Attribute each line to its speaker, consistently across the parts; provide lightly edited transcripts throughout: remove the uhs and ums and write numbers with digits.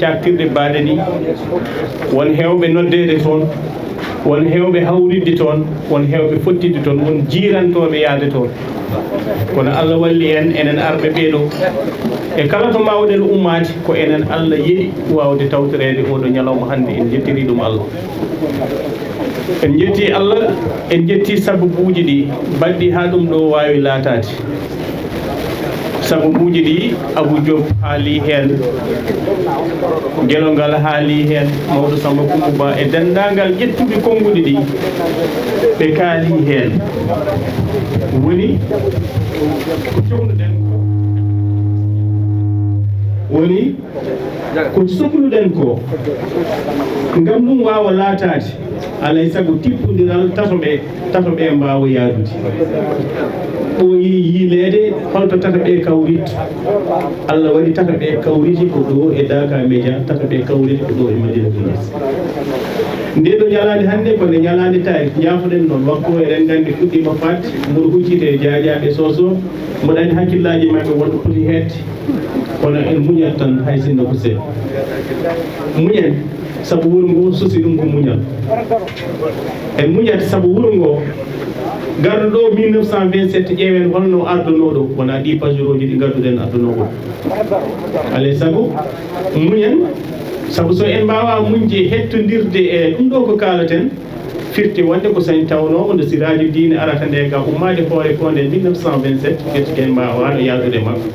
Speaker 1: caktirde baade ni won hewɓe noddede toon won hewɓe hawridde toon won hewɓe fottidde toon won jiirantoɓe yaade toon kono Allah walli en enen arɓe ɓeeɗo e kala to mawɗen ummade ko enen Allah yiɗi wawde tawtorede oɗo ñalawma hannde en jettiri ɗum Allah en jetti Allah en jetti sababuji ɗi badɗi ha ɗum ɗo wawi laatade sababuji ɗi Abou Diop haali hen gelongal haali hen mawɗo Samba Koumba e dendagal ƴettuɓe konguɗi ɗi ɓe kaali hen woni ko cohluɗen woni ko sohluɗen ko ngam ɗum wawa laatade alay sago tippodiral tatoɓe mbawa yaadude ɓooyi yiilede holto tataɓe kawrit Allah waɗi tataɓe kawriti ko ɗo e Daakaa Mejaa tataɓe kawriti ko ɗo e Madiina Gunaas nde ɗo ñalade hannde ko nde ñalade tawi jaafoɗen noon waktu eɗen gandi fuɗɗima fat mboɗo huccite jaajaɓe soso mboɗo andi hakkillaji mabɓe wonɗo foti hedde kono en muñat tan hay sinno ko seeɗa muñen sabu wuro ngo susi ɗum ko muñal en muñat sabu wuro ngo garɗo ɗo 1927 ƴeewen holno arduno ɗo wona ɗi paseur uji ɗi gadduɗen arduno ɗo alay sago muñen sabu so en mbawa muñde hettodirde e ɗum ɗo ko kalaten firti wonde ko sañ tawno nde siraji diine arata nde ga ummade hoore konde 1927 firti en mbawano yaltude makko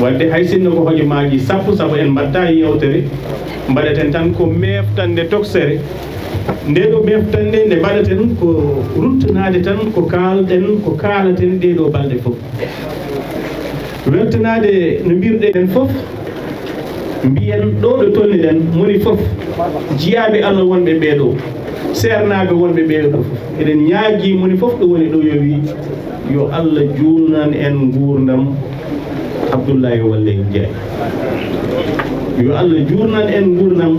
Speaker 1: wadde hay sinno ko hojomaji sappo sabu en mbatta yewtere mbaɗaten tan ko meftande toksere nde ɗo meftande nde mbaɗaten ko ruttanade tan ko kalɗen ko kalaten ɗe ɗo balɗe fof weltanade no mbirɗen fof mbiyen ɗo ɗo tolniɗen moni fof jiyaɓe Allah wonɓe ɓeeɗo sernaɓe wonɓe ɓeeɗo fof eɗen ñaagui moni fof ɗo woni ɗo yo wi yo Allah juunan en gurdam ABDULAAY WELLE NJAAY yo Allah juurnan en gurdam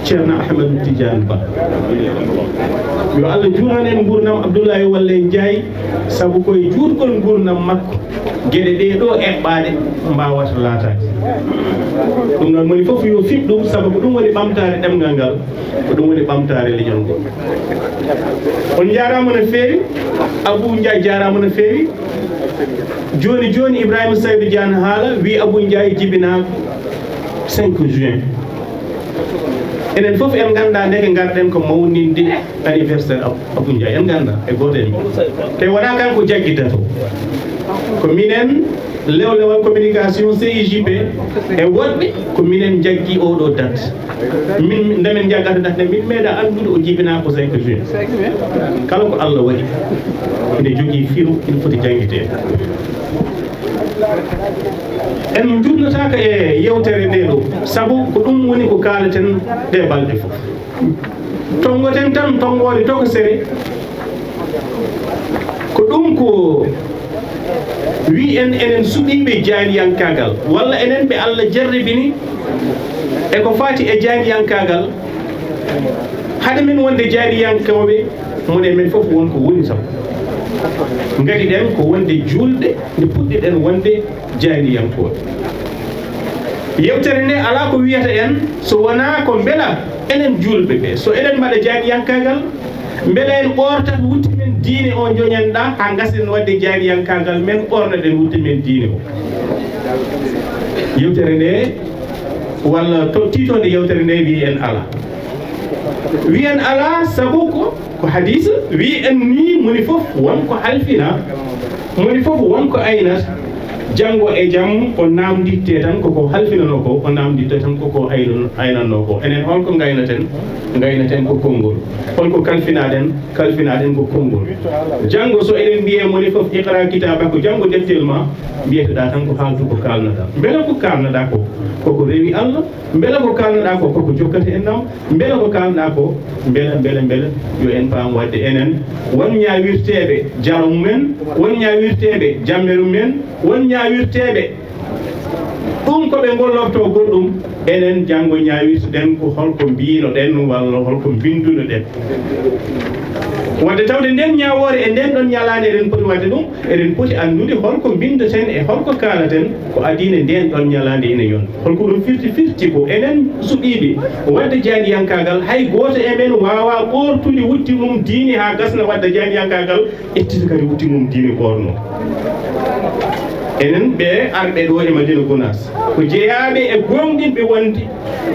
Speaker 1: ceerno Ahmadou Tidiane Ba yo Allah juurnan en gurdam ABDULAAY WELLE NJAAY sabu koye juurgol gurdam makko gueɗe ɗe ɗo eɓɓade mbawata laatade ɗum noon moni fof yo fiɓ ɗum sabu ko ɗum woni ɓamtare ɗemgal ngal ko ɗum woni ɓamtare leñol ngol on jarama no feewi Abou Ndiaye jarama no feewi joni joni Ibrahima Saydou Diane haala wi Abou Ndiaye jibina 5 juin enen fof en ganda ndeke garɗen ko mawninde anniversaire Abou Ndiaye en ganda e goten te wona kanko jagguita to ko minen lewlewal communication CIJP e woɗɓe ko minen jaggi oɗo date min ndemen jaggata date min meeɗa andude o jibina ko 5 juin kala ko Allah waɗi ene jogui firu ene foti jangguitede en jurnotaka e yewtere nde ɗo sabu ko ɗum woni ko kalaten ɗe balɗe fof tongoten tan tongode tokosere ko ɗum ko wi en enen suɗiɓe jayndiyankagal walla enen ɓe Allah jarribini e ko fati e jayndiyankagal hade min wonde jayndiyankoɓe mone men fof wonko woni sabu ngadi ɗen ko wonde julɗe nde puɗɗiɗen wonde jayndiyankoɓe yewtere nde ala ko wiyata en so wona ko beela enen julɓe ɓe so eɗen mbaɗa jayndiyankagal beela en ɓortat wutti men diine o joñanɗa ha gasen wadde jayndiyankagal men ɓornoɗen wutti men diine o yewtere nde walla to titode yewtere nde wi en ala wi en ala sabu ko hadisa wi en ni moni fof wonko halfina moni fof wonko aynata janngo e jam o namditte tan koko halfinano ko o namditte tan koko aynanno ko enen holko gaynaten ko konngol holko kalfinaɗen ko konngol janngo so eɗen mbiye moni fof iqra kitabako janngo deftel ma mbiyeteɗa tan ko haaltu ko kalnata beela ko kalnaɗa ko koko rewi Allah beela ko kalnaɗa ko koko jokkata en nam beela ko kalnaɗa ko beela yo en paam wadde enen won ñawirteɓe jaramu men won ñawirteɓe jammeru men won ñawirteɓe ɗum ko ɓe gollorto goɗɗum enen janngo ñaawirtoɗen ko holko mbinoɗen walla holko bindunoɗen wadde tawde nden ñawoore e nden ɗon ñalaande eɗen poti wadde ɗum eɗen poti anndude holko bindoten e holko kaalaten ko adine nden ɗon ñalaande ina yon holko ɗum firti ko enen suɓiiɓe wadde jayndiyankagal hay gooto e men waawa ɓortude wutti mum diine haa gasna wadde jayndiyankagal ettita kadi wutti mum diine ɓorno enen ɓe arɓe ɗo e Madiina Gunaas ko jeeyaaɓe e gonɗinɓe wondi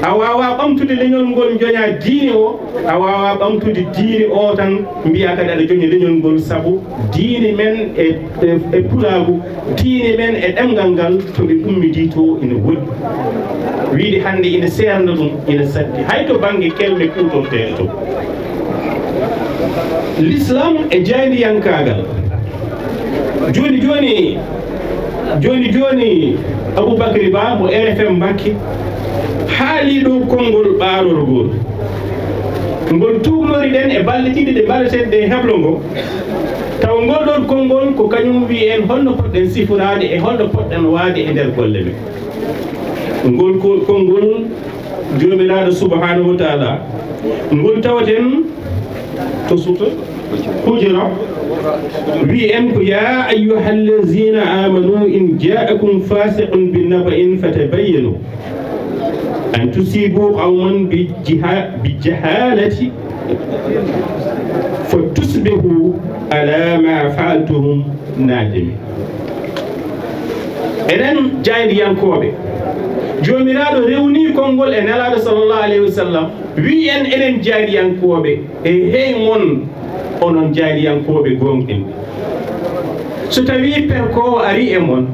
Speaker 1: a waawa ɓamtude leñol ngol joña diine o a waawa ɓamtude diine o tan mbiya kadi aɗa joñi leñol ngol sabu diine men e pulaagu diine men e ɗemgal ngal to ɓe ummidi to ina woɗɗi wiide hannde ina seerna ɗum ina saddi hay to baŋnge kelme kuutorteɗe to l'islam e jayndiyankagal joni Aboubacry Ba mo RFM Mbacké haali ɗo konngol ɓaarorgol ngol tuglori ɗen e balɗe ɗiɗi ɗe mbaɗeten ɗe heblo ngo taw ngol ɗon konngol ko kañum wi en holno poɗɗen sifirade e holno poɗɗen waade e nder golle men ngol konngol jomiraɗo subhanahu wa taala ngol tawaten to suuta hujra wi en ko ya ayyuha allazina amanu in ja'akum fasiqun binaba'in fatabayyanu an tusibu qawman bijahalati fatusbihu ala ma fa'altum nadimi enen jayndiyankoɓe jomiraɗo rewni konngol e nelaɗo sallallahu alayhi wa sallam wi en enen jayndiyankoɓe e hey mon onon jayndiyankoɓe gonɗinɓe so tawi perkowo ari e mon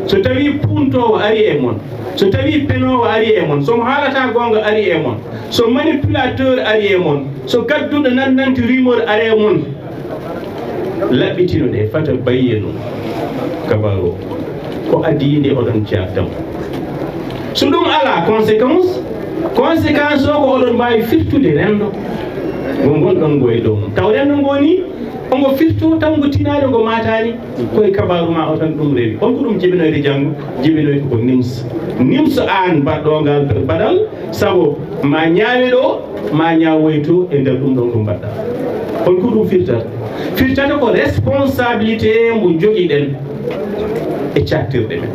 Speaker 1: so tawi puntowo ari e mon so tawi penowo ari e mon somo haalata gonga ari e mon so manipulateur ari e mon so gadduɗo nannanti rumeur ari e mon laɓɓitino ɗe fata bayyenu kabaro ko adinde oɗon jagdam so ɗum ala conséquence o ko oɗon mbawi firtude rendo ngo gonɗon ngo e dow mum taw rendo ngo ni ongo firto taw ngo tinade ngo matani koye kabaru ma o tan ɗum rewi holko ɗum jibinoyde janggo jibinoyde ko nimsa an mbaɗɗogal baɗal saabu ma ñaawe ɗo ma ñawoy to e nder ɗum ɗon ɗum mbaɗɗa holko ɗum firtata ko responsabilité mo joguiɗen e cattirɗe men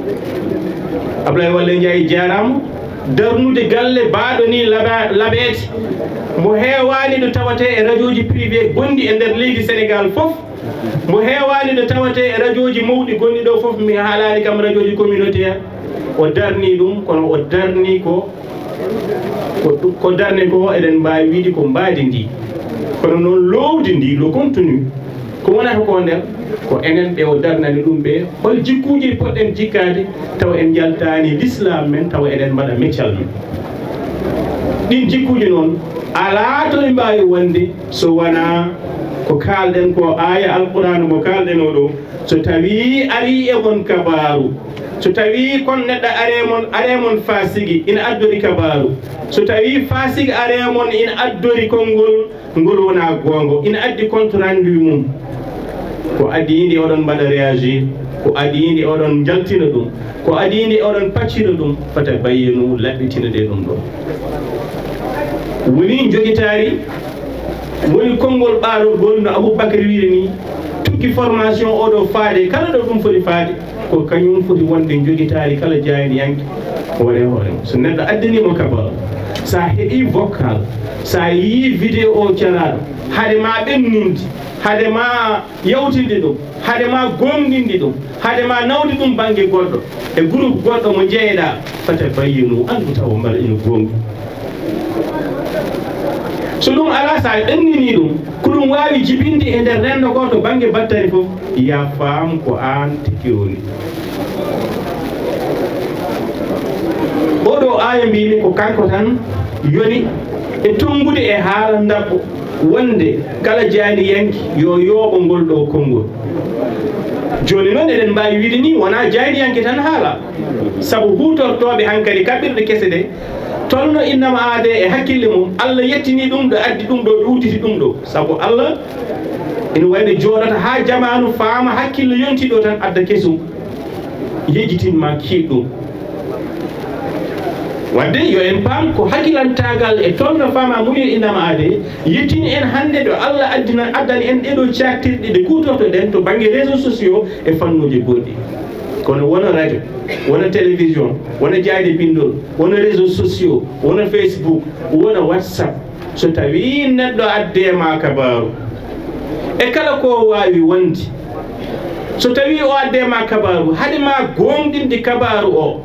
Speaker 1: Abdoulaye Walle Ndiaye jarama darnude galle baaɗo ni laɓeete mo heewani ɗo tawate e radio ji privé gonɗi e nder leydi Sénégal fof mo heewani ɗo tawate e radio ji mawɗi gonɗi ɗo fof mi haalani kam radio ji communautaire o darni ɗum kono o darni ko darne ko eɗen mbawi wiide ko mbaadi ndi kono noon lowdi ndi le contenu ko wonata ko nder ko enen ɓe o darnani ɗum ɓe hol jikkuji poɗɗen jikkade taw en jaltani l'islam men taw eɗen mbaɗa meccal men ɗin jikkuji noon ala to ɗe mbawi wonde so wona ko kalɗen ko aya alqur'an mo kalɗen oɗo so tawi ari e mon kabaru so tawi kon neɗɗo are mon fasigi ina addori kabaru so tawi fasigi are mon ina addori konngol ngol wona gongo ina addi compte rendu mum ko adindi oɗon mbaɗa réagir ko adindi oɗon jaltina ɗum ko adindi oɗon paccina ɗum fata bayyenu laɓɓitinade ɗum ɗon woni jogitari woni konngol ɓaarol no Aboubacry wiide ni tukki formation oɗo faade kala ɗo ɗum foti faade ko kañum foti wonde jogitari kala jayndiyanke wone hoorema so neɗɗo addanimo kabaro sa heeɓi vocal sa yii vidéo o caraɗo haade ma ɓenninde haade ma yawtinde ɗum haade ma gonɗinde ɗum haade ma nawde ɗum banggue goɗɗo e groupe goɗɗo mo jeeyeɗa fata bayyinu andu taw mbaɗa ina gonɗi so ɗum ala sa ɓennini ɗum ko ɗum wawi jibinde e nder rendo ko to banggue battari fof ya faam ko an tiki woni oɗo aya mbimi ko kanko tan yoni e tongude e haala dabbo wonde kala jayndiyanke yo yooɓo ngol ɗo konngol joni noon eɗen mbawi wiide ni wona jayndiyanke tan haala saabu hutortoɓe hankkadi kaɓirɗe kese ɗe tolno innama aade e hakkille mum Allah yettini ɗum ɗo addi ɗum ɗo ɗuutiti ɗum ɗo saabu Allah ina wayde jooɗata ha jamanu faama hakkille yontiɗo tan adda kesum yejjitinma kiiɗɗum wadde yo en paam ko hakkilantagal e tolno fama munir innama ade yettini en hande do Allah addani en ɗeɗo caktirɗe ɗe kutortoɗen to banggue réseaux sociaux e fannuji goɗɗi kono wona radio wona télévision wona jayde bindol wona réseaux sociaux wona Facebook wona WhatsApp so tawi neɗɗo addema kabaru e kala ko wawi wondi so tawi o addema kabaru hadema gonɗinde kabaru o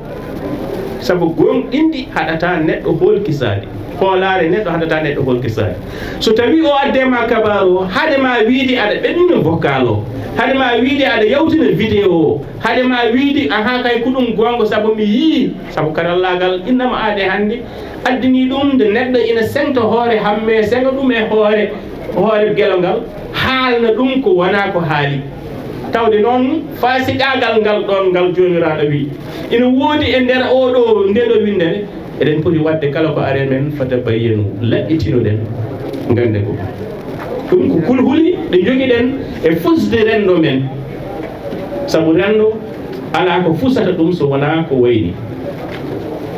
Speaker 1: sabu gonɗindi haɗata neɗɗo holkisade hoolare neɗɗo haɗata neɗɗo holkisade so tawi o addema kabaru o hadema wiide aɗa ɓenno vocal o hadema wiide aɗa yawtina vidéo o hadema wiide aha kay ko ɗum gonga sabu mi yii sabu karallagal innama aade hande addini ɗum nde neɗɗo ina sengta hoore hamme senga ɗum e hoore gelongal haalna ɗum ko wona ko haali tawde noon fasiɗagal ngal ɗon ngal jomiraɗo wi ina woodi e nder ndeɗo windere eɗen poti wadde kala ko are men fata bayyenu laɓɓitinoɗen gande ko ɗum ko kulhuli ɗe jogiɗen e fusde rendo men sabu rendo ala ko fusata ɗum so wona ko wayni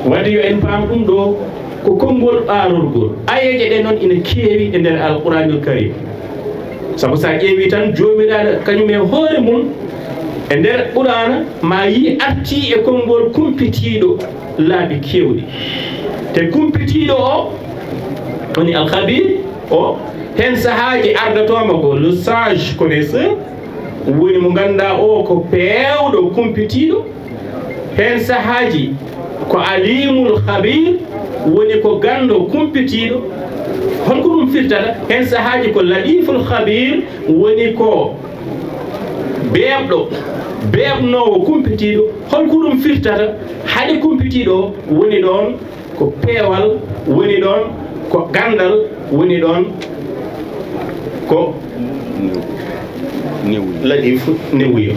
Speaker 1: wadde yo en paam ɗum ɗo ko konngol ɓaarorgol ayeje ɗe noon ina keewi e nder alqouranul karim sabu sa ƴeewi tan jomiraɗo kañum e hoore mum e nder qur'ana ma yi arti e konngol kumpitiɗo laabi kewɗi te kumpitiɗo o woni alkhabir o hen sahaji ardatoma ko le sage connaisseur woni mo ganduɗa o ko pewɗo kumpitiɗo hen sahaji ko alimul khabir woni ko gando kumpitiɗo holko ɗum firtata hen sahaji ko latiful khabir woni ko beɓnowo kumpitiɗo holko ɗum firtata haɗi kumpitiɗo woni ɗon ko peewal woni ɗon ko gandal woni ɗon ko latif newuyo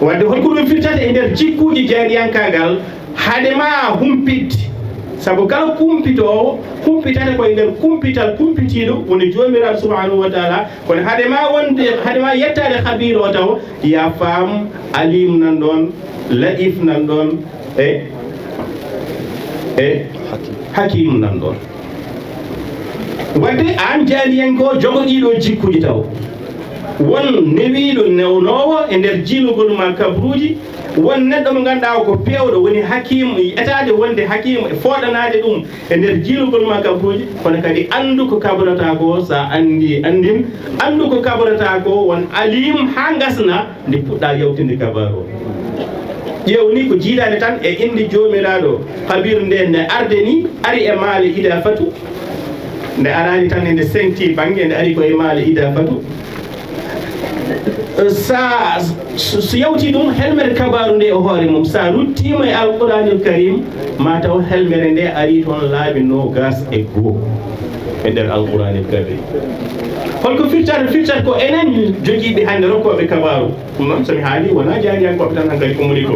Speaker 1: wadde holko ɗum firtata e nder jikkuji jaydiyankagal haɗema humpidde sabu kala kumpitowo humpitata koye nder kumpital kumpitiɗo woni jomiraɗo subhanahu wa taala kono haɗema yettade habir o taw ya faam alim nan ɗon laif nan ɗon e hakim nan ɗon wadde an Jayndiyanke o jogoɗiɗo jikkuji taw won newiɗo newnowo e nder jiilugol ma kabruji won neɗɗo mo ganduɗa ko pewɗo woni hakimu etade wonde hakimu e foɗanade ɗum e nder jiilugol ma kabruji kono kadi andu ko kabrata ko sa andin andu ko kabrata ko won alim ha gasna nde puɗɗa yawtinde kabaru o ƴewni ko jiiɗade tan e inde jomiraɗo habir nde ne arde ni ari e maale ida fatu nde arani tan nde sengti banggue nde ari ko e maale ida fatu sa so yawti ɗum helmere kabaru nde o hoore mum sa ruttima e alqouranil karim ma taw helmere nde ari toon laabi 21 e nder alqouranil karim holko firtata ko enen jogiiɓe hannde rokkoɓe kabaru ɗum noon somi haali wona Jayndiyankoɓe tan hankkadi ko moni ko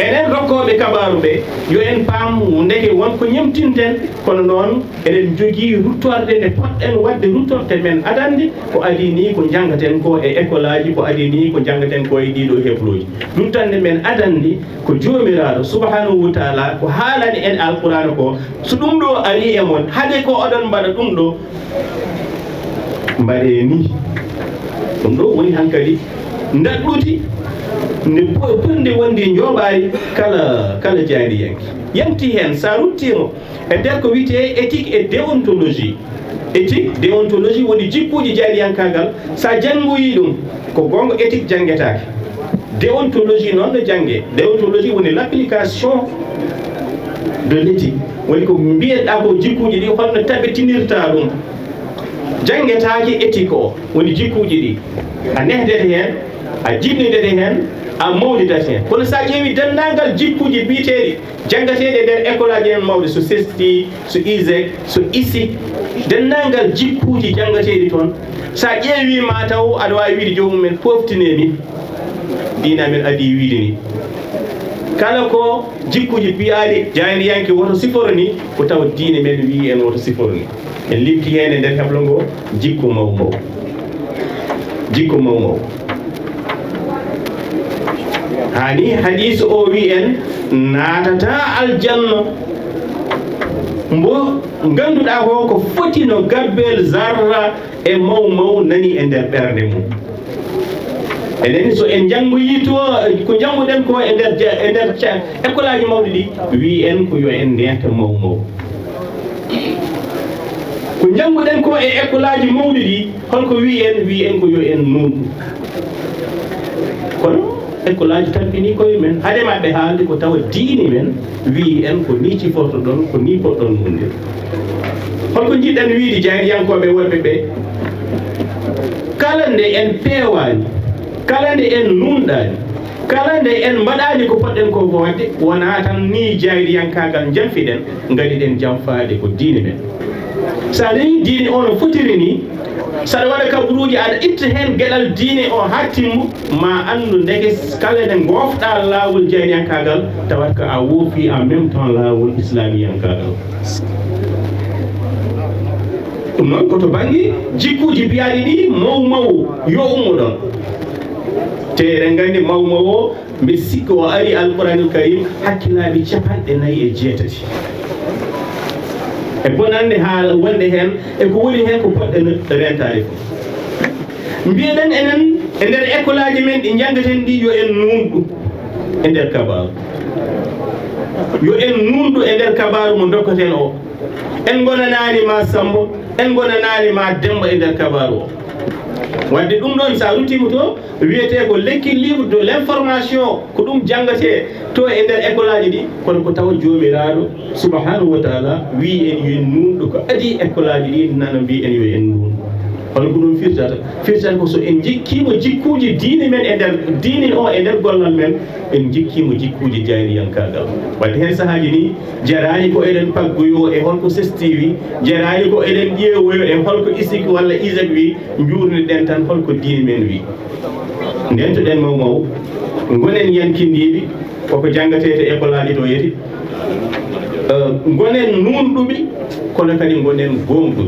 Speaker 1: enen rokkoɓe kabaru ɓe yo en paam ndeke wonko ñemtinten kono noon eɗen jogii ruttorde nde poɗɗen wadde ruttorde men adande ko adi ni ko janggaten ko e école aji ko adi ni ko janggaten ko e ɗiɗo hebloji ruttande men adande ko jomiraɗo subhanahu wa taala ko haalani en alqur'ana ko so ɗum ɗo ari e mon hade ko oɗon mbaɗa ɗum ɗo mbaɗe ni ɗum ɗo woni hankkadi daɗɗuti nde ɓurde wondi jooɓari kala Jayndiyanke yanti hen sa ruttimo e nder ko wiyete éthique et déontologie woni jikkuji Jayndiyankagal sa janngoyi ɗum ko gonga éthique janggetake déontologie noon no jangge déontologie woni l'application de l'éthique woni ko mbiyeɗa ko jikkuji ɗi holno taɓetinirta ɗum janggetaki éthique o woni jikkuji ɗi a nehdete hen a jinnidete hen a mawdidate hen kono sa ƴeewi dendagal jikkuji biyeteɗi janggateɗe nder école aji en mawɗe so CESTI so ISEC so ISIC dendagal jikkuji janggateɗi toon sa ƴeewi ma taw aɗa wawi wiide jomumen poftinemi dina men adi wiide ni kala ko jikkuji biyaɗi Jayndiyanke woto siforni ko taw diine men wi en woto siforni en limti hen e nder heblo ngo jikku mawmaw hani hadis o wi en natata aljanna mbo ganduɗa ko foti no gabbel zarra e maw nani e nder ɓerde mum enen so en janggoyi to ko janggoɗen ko e nder école aji mawɗi ɗi wi en ko yo en ndenta maw ko janggoɗen ko e école aji mawɗi ɗi holko wi en ko yo en nunɗu kono école aji tampini koye men haade maɓɓe haalde ko tawa diini men wi en ko ni ciforto ɗon ko ni poɗɗon munde holko jiɗɗen wiide jayriyankoɓe wonɓe ɓe kala nde en peewani kala nde en nunɗani kala nde en mbaɗani ko poɗɗen ko wadde wona tan ni jayriyankagal jamfiɗen gaɗiɗen jamfade ko diine men sa dañi diine o no fotiri ni saɗa waɗa kabaruji aɗa itta hen gueɗal diine o ha timmu ma andu ndege kala nde gofɗa lawol jayriyankagal tawat ko a woofi en même temps lawol islamiyankagal ɗum noon koto banggue jikkuji mbiyaɗi ɗi maw yo ummo ɗon te eɗen gandi maw o mbiɗa sikki o ari alqouranul karim hakkillaɓe 49 e bonande ha wonde hen e ko woni hen ko poɗɗen rentade fof mbiyeɗen enen e nder école aji men ɗi janggaten ɗi yo en nunɗu e nder kabaru yo en nunɗu e nder kabaru mo dokkaten o en gonanani ma Sambo en gonanani ma Demba e nder kabaru o wadde ɗum ɗon sa ruttima to wiyete ko lekki livre de l' information ko ɗum janggate to e nder école aji ɗi kono ko tawa jomiraɗo subhanahu wa taala wi en yo nunɗo ko adi école aji ɗi nana mbi en yo en nunɗo hono ko ɗum firtata ko so en jikkimo jikkuji diine men e nder diine o e nder gollal men en jikkimo jikkuji jayriyankagal wadde hen saahaji ni jarani ko eɗen paggoyo e holko sestiwi jarani ko eɗen ƴeewoyo e holko isik walla isaac wi jurniɗen tan holko diine men wi ndentoɗen maw gonen yankindiɓe koko janggatete école aji to yeti gonen nunɗuɓe kono kadi gonen gomɗuɓe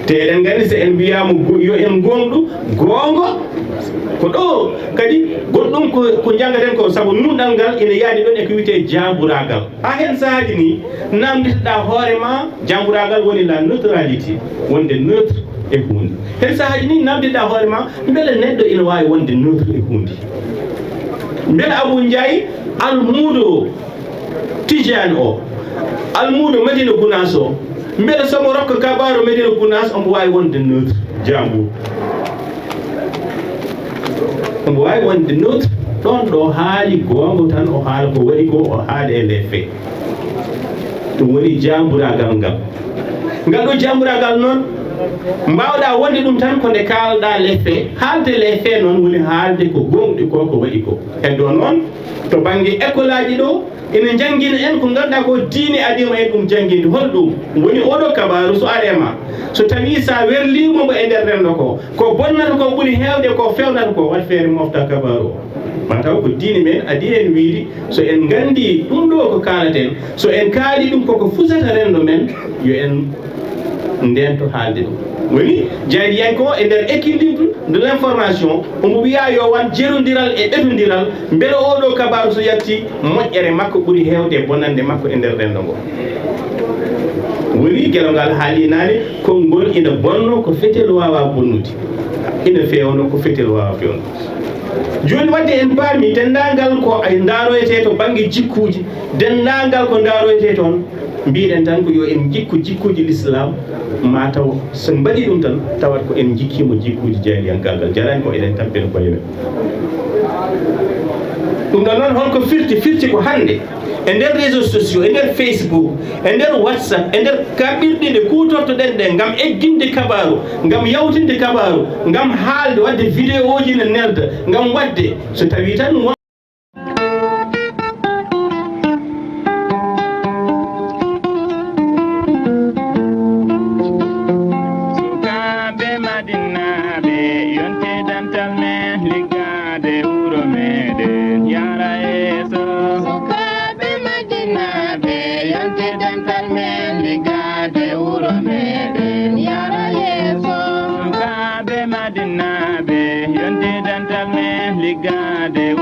Speaker 1: te eɗen gandi so en mbiyama yo en gonɗu gongo ko ɗo kadi goɗɗum ko janggaten ko saabu nunɗal ngal ina yaadi ɗon e ko wiyete jamburagal ha hen saahaji ni namditoɗa hoorema jamburagal woni la neutralité wonde neutre e hunde hen saahaji ni namdiɗa hoorema beele neɗɗo ina wawi wonde neutre e hunde beele Abou Ndiaye almudo Tijani o almudo Madina Gunaas o beele somo rokka kabaru Madina Gunaas omo wawi wonde neutre jambour omo wawi wonde neutre ɗon ɗo haali gongo tan o haala ko waɗi ko o haala e les faits ɗum woni jamburagal ngal ɗo jamburagal noon mbawɗa wonde ɗum tan ko nde kalɗa les faits haalde les faits noon woni haalde ko gonɗi ko waɗi ko e ɗo noon to banggue école aji ɗo ina janggina en ko ganduɗa ko diine adima en ɗum jangginde holɗum woni oɗo kabaru so arema so tawi sa werlimomo e nder rendo ko bonnata ko ɓuuri hewde ko fewnata ko wat feere mofta kabaru o mataw ko diine men adi en wiiri so en gandi ɗum ɗo ko kalaten so en kaali ɗum koko fusata rendo men yo en ndento haalde ɗum woni Jayndiyanke o e nder équilibre de l' information omo wiya yo wan jerodiral e ɓetodiral beele oɗo kabaru so yatti moƴƴere makko ɓuuri hewde e bonande makko e nder rendo ngo woni gueɗo ngal haali nane konngol ina bonno ko fetel wawa bonnude ina fewno ko fetel wawa fewnude joni wadde en paami dendagal ko ay daroyete to banggue jikkuji dendagal ko daroyete toon mbiɗen tan ko yo en jikku jikkuji l'islam mataw so mbaɗi ɗum tan tawat ko en jikkimo jikkuji jayriyankagal jarani ko eɗen tampina koye men ɗum ɗon noon holko firti ko hande e nder réseaux sociaux e nder Facebook e nder WhatsApp e nder kaɓirɗe nde kutortoɗen ɗe gam egginde kabaru gam yawtinde kabaru gam haalde wadde vidéo ji ne nelda gam wadde so tawi tan
Speaker 2: Madiina be yonde dantal men ligade